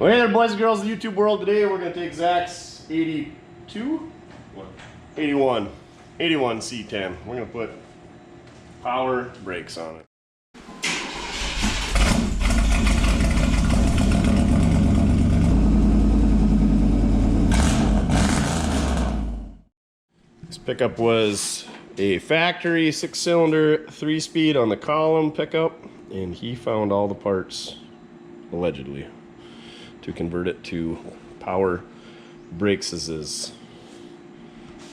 Well, hey there, boys and girls of the YouTube world. Today we're going to take Zach's 82? What? 81 C10. We're going to put power brakes on it. This pickup was a factory 6-cylinder 3-speed on the column pickup, and he found all the parts, allegedly, to convert it to power brakes.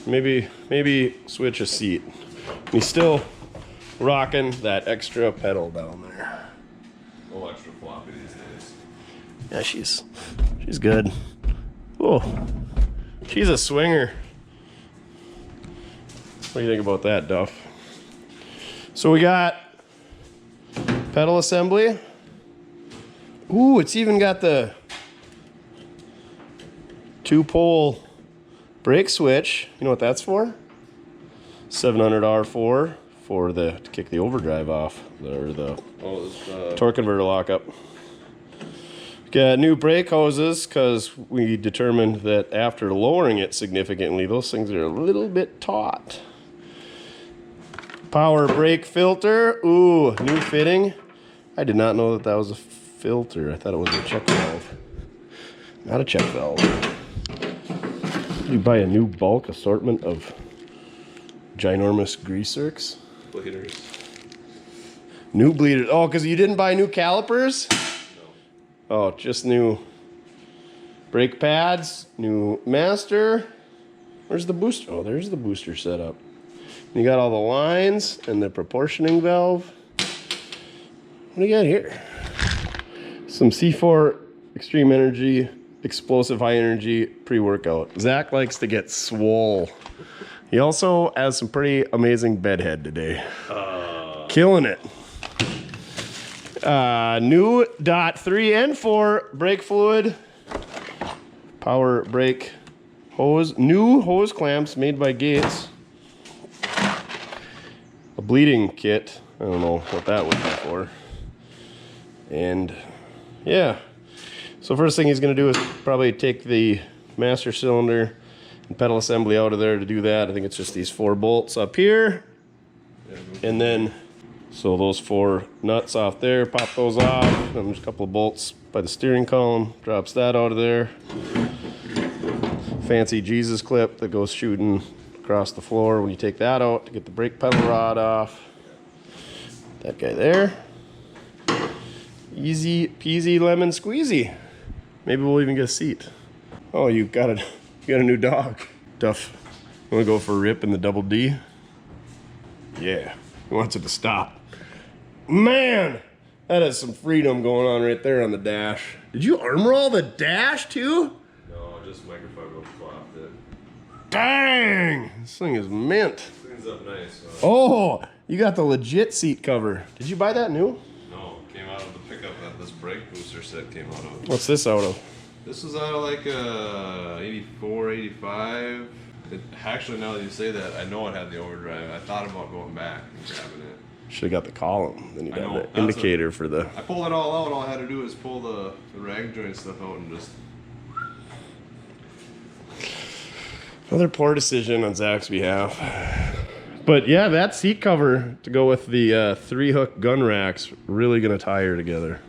Maybe switch a seat. And he's still rocking that extra pedal down there. Oh, extra floppy these days. Yeah, she's good. Oh, she's a swinger. What do you think about that, Duff? So we got pedal assembly. Ooh, it's even got the 2-pole brake switch. You know what that's for? 700 R4 for to kick the overdrive off, or the torque converter lockup. Got new brake hoses because we determined that after lowering it significantly, those things are a little bit taut. Power brake filter. Ooh, new fitting. I did not know that was a filter. I thought it was a check valve. Not a check valve. You buy a new bulk assortment of ginormous greaserks. Bleeders. New bleeders. Oh, because you didn't buy new calipers? No. Oh, just new brake pads, new master. Where's the booster? Oh, there's the booster setup. You got all the lines and the proportioning valve. What do you got here? Some C4 extreme energy, explosive high energy pre-workout. Zach likes to get swole. He also has some pretty amazing bedhead today. Killing it. New .3 and 4 brake fluid. Power brake hose. New hose clamps made by Gates. A bleeding kit. I don't know what that would be for. And yeah. So first thing he's going to do is probably take the master cylinder and pedal assembly out of there to do that. I think it's just these 4 bolts up here. And then, so those 4 nuts off there, pop those off. And there's a couple of bolts by the steering column. Drops that out of there. Fancy Jesus clip that goes shooting across the floor when you take that out to get the brake pedal rod off. That guy there. Easy peasy lemon squeezy. Maybe we'll even get a seat. Oh, you got a new dog. Duff, you wanna go for a rip in the double D? Yeah, he wants it to stop. Man, that is some freedom going on right there on the dash. Did you armor all the dash too? No, just microfiber flopped it. Dang, this thing is mint. Cleans up nice. Oh, you got the legit seat cover. Did you buy that new? No, it came out of the pickup that this brake booster set came out of. What's this out of? This was out of like 84, 85. Actually, now that you say that, I know it had the overdrive. I thought about going back and grabbing it. Should have got the column. Then you'd have the That's indicator for the... I pulled it all out. All I had to do was pull the rag joint stuff out and just... Another poor decision on Zach's behalf. But yeah, that seat cover to go with the 3-hook gun racks, really gonna tie her together.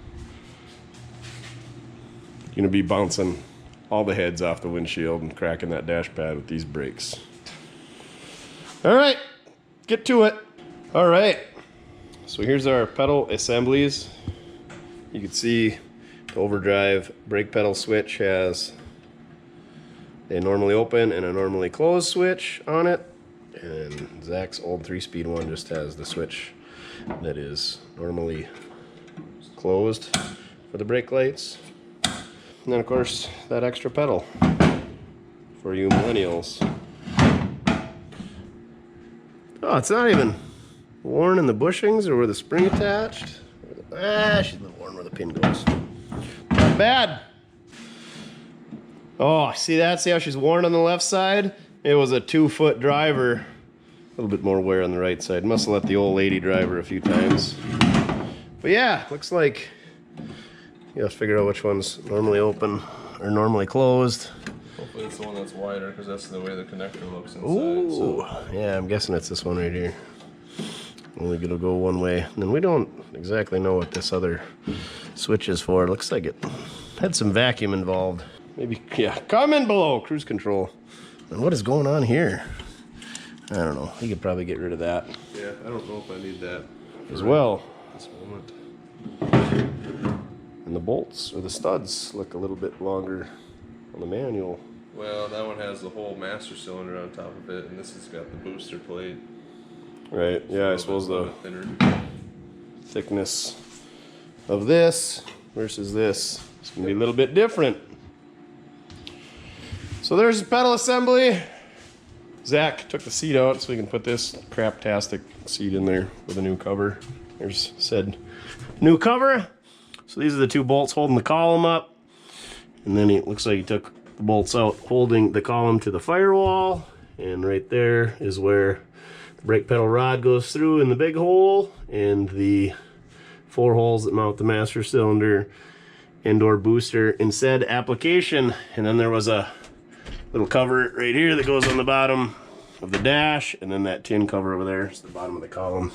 Gonna be bouncing all the heads off the windshield and cracking that dash pad with these brakes. All right, get to it. All right, so here's our pedal assemblies. You can see the overdrive brake pedal switch has a normally open and a normally closed switch on it. And Zach's old 3-speed one just has the switch that is normally closed for the brake lights. And then of course that extra pedal for you millennials. Oh, it's not even worn in the bushings or where the spring attached. Ah, she's a little worn where the pin goes. Not bad. Oh, see that? See how she's worn on the left side? It was a 2-foot driver. A little bit more wear on the right side. Must have let the old lady drive her a few times. But yeah, looks like You have to figure out which one's normally open or normally closed. Hopefully it's the one that's wider, because that's the way the connector looks inside. Ooh, so. yeah, I'm guessing it's this one right here. Only gonna go one way. And then we don't exactly know what this other switch is for. It looks like it had some vacuum involved. Maybe, yeah, comment below, cruise control. And what is going on here? I don't know. You could probably get rid of that. Yeah, I don't know if I need that as well. At this moment. And the bolts or the studs look a little bit longer on the manual. Well, that one has the whole master cylinder on top of it, and this has got the booster plate. Right, yeah, I suppose the thinner thickness of this versus this is going to be a little bit different. So there's the pedal assembly. Zach took the seat out so we can put this craptastic seat in there with a new cover. There's said new cover. So these are the two bolts holding the column up. And then it looks like he took the bolts out holding the column to the firewall. And right there is where the brake pedal rod goes through in the big hole. And the 4 holes that mount the master cylinder indoor booster in said application. And then there was a little cover right here that goes on the bottom of the dash, and then that tin cover over there is the bottom of the column.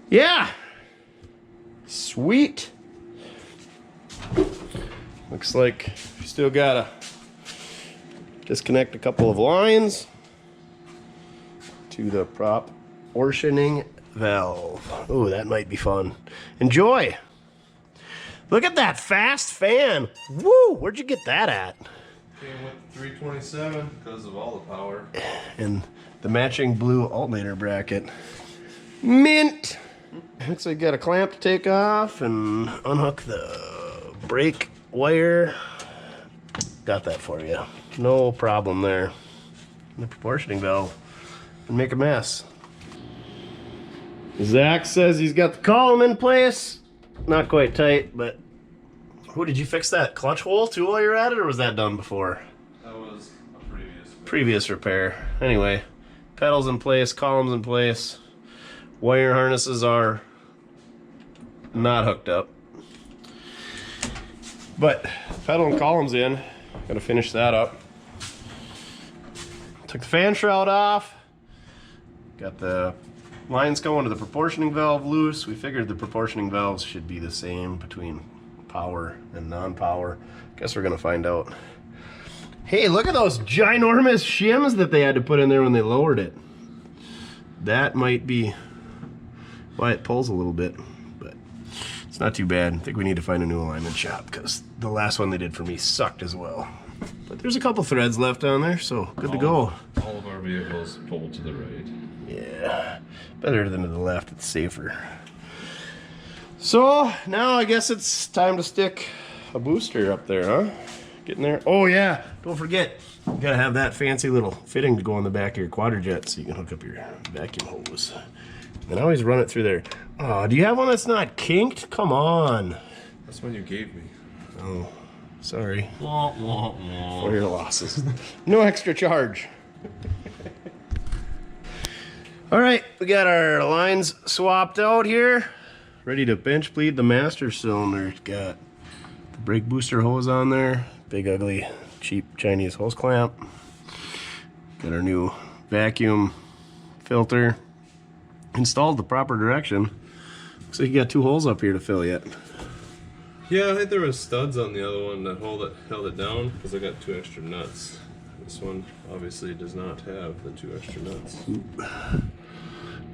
Yeah, sweet. Looks like you still gotta disconnect a couple of lines to the prop portioning valve. Oh, that might be fun. Enjoy. Look at that fast fan. Woo, where'd you get that at? Came with 327 because of all the power. And the matching blue alternator bracket. Mint! Looks like you got a clamp to take off and unhook the brake wire. Got that for you. No problem there. The proportioning valve can make a mess. Zach says he's got the column in place. Not quite tight, but who did you fix that clutch hole too while you're at it, or was that done before? That was a previous repair. Anyway, pedals in place, columns in place. Wire harnesses are not hooked up. But pedal and columns in. Gotta finish that up. Took the fan shroud off. Got the lines going to the proportioning valve loose. We figured the proportioning valves should be the same between power and non-power. Guess we're gonna find out. Hey, look at those ginormous shims that they had to put in there when they lowered it. That might be why it pulls a little bit, but it's not too bad. I think we need to find a new alignment shop because the last one they did for me sucked as well. But there's a couple threads left on there, so good to go. All of our vehicles pull to the right. Yeah, better than to the left, it's safer. So now I guess it's time to stick a booster up there, huh? Getting there. Oh yeah, don't forget, you gotta have that fancy little fitting to go on the back of your quadrojet so you can hook up your vacuum hose. And I always run it through there. Oh, do you have one that's not kinked? Come on. That's one you gave me. Oh, sorry. For your losses. No extra charge. All right, we got our lines swapped out here. Ready to bench bleed the master cylinder. Got the brake booster hose on there. Big, ugly, cheap Chinese hose clamp. Got our new vacuum filter. Installed the proper direction. Looks like you got 2 holes up here to fill yet. Yeah, I think there was studs on the other one that held it down because I got 2 extra nuts. This one obviously does not have the 2 extra nuts.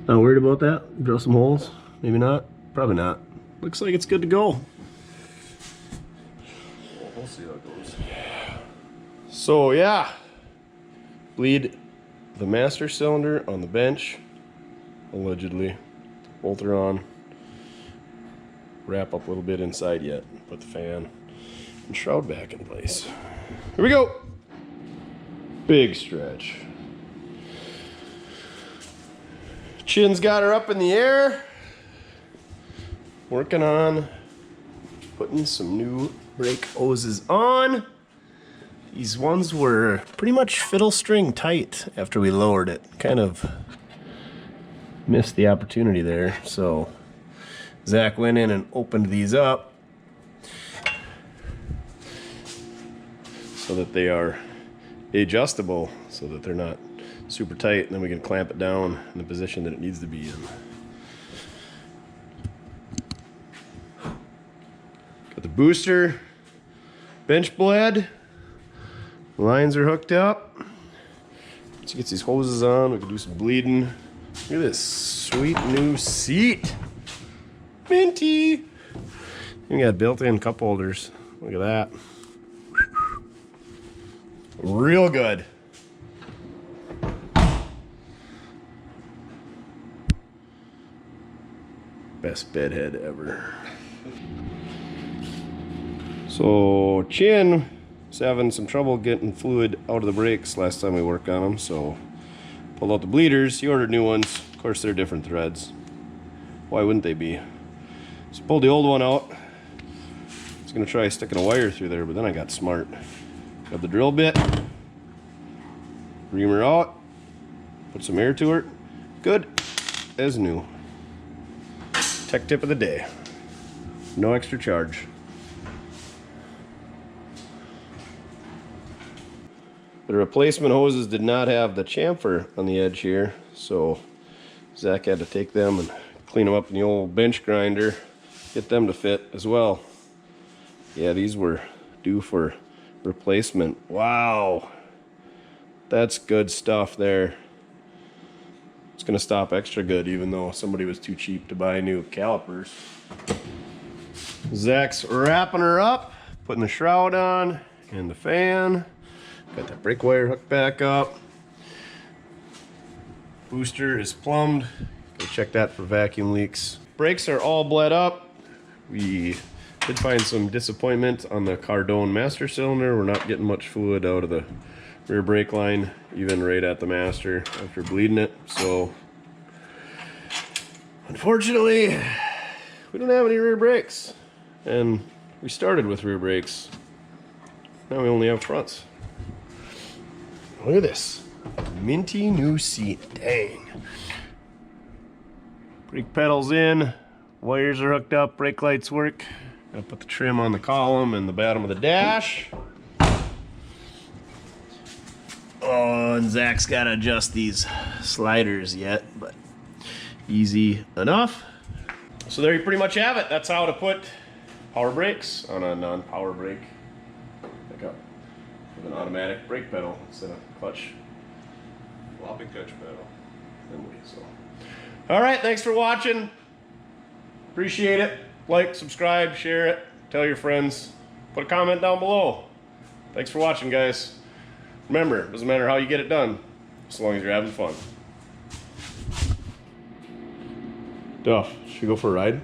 Not worried about that? Drill some holes? Maybe not? Probably not. Looks like it's good to go. Well, we'll see how it goes. So yeah, bleed the master cylinder on the bench, allegedly. Bolt are on. Wrap up a little bit inside yet. Put the fan and shroud back in place. Here we go. Big stretch. Chin's got her up in the air. Working on putting some new brake hoses on. These ones were pretty much fiddle string tight after we lowered it. Kind of missed the opportunity there. So Zach went in and opened these up so that they are adjustable, so that they're not super tight, and then we can clamp it down in the position that it needs to be in. Got the booster bench blade. Lines are hooked up. Let's get these hoses on. We can do some bleeding. Look at this sweet new seat. Minty. You got built-in cup holders. Look at that. Real good. Best bed head ever. So Chin was having some trouble getting fluid out of the brakes last time we worked on them, so pulled out the bleeders. He ordered new ones. Of course, they're different threads. Why wouldn't they be? So pulled the old one out. I was gonna try sticking a wire through there, but then I got smart. Got the drill bit. Reamer out. Put some air to her. Good as new. Tech tip of the day. No extra charge. The replacement hoses did not have the chamfer on the edge here, so Zach had to take them and clean them up in the old bench grinder, get them to fit as well. Yeah, these were due for replacement. Wow, that's good stuff there. It's gonna stop extra good, even though somebody was too cheap to buy new calipers. Zach's wrapping her up, putting the shroud on and the fan. Got that brake wire hooked back up. Booster is plumbed. Go check that for vacuum leaks. Brakes are all bled up. We did find some disappointment on the Cardone master cylinder. We're not getting much fluid out of the rear brake line, even right at the master after bleeding it. So unfortunately, we don't have any rear brakes. And we started with rear brakes. Now we only have fronts. Look at this. Minty new seat. Dang. Brake pedals in. Wires are hooked up. Brake lights work. Gotta put the trim on the column and the bottom of the dash. Oh, and Zach's gotta adjust these sliders yet, but easy enough. So there you pretty much have it. That's how to put power brakes on a non-power brake pickup with an automatic brake pedal instead of clutch. Floppy clutch pedal. So, all right, thanks for watching. Appreciate it. Like, subscribe, share it, tell your friends. Put a comment down below. Thanks for watching, guys. Remember, it doesn't matter how you get it done, as long as you're having fun. Duff, should we go for a ride?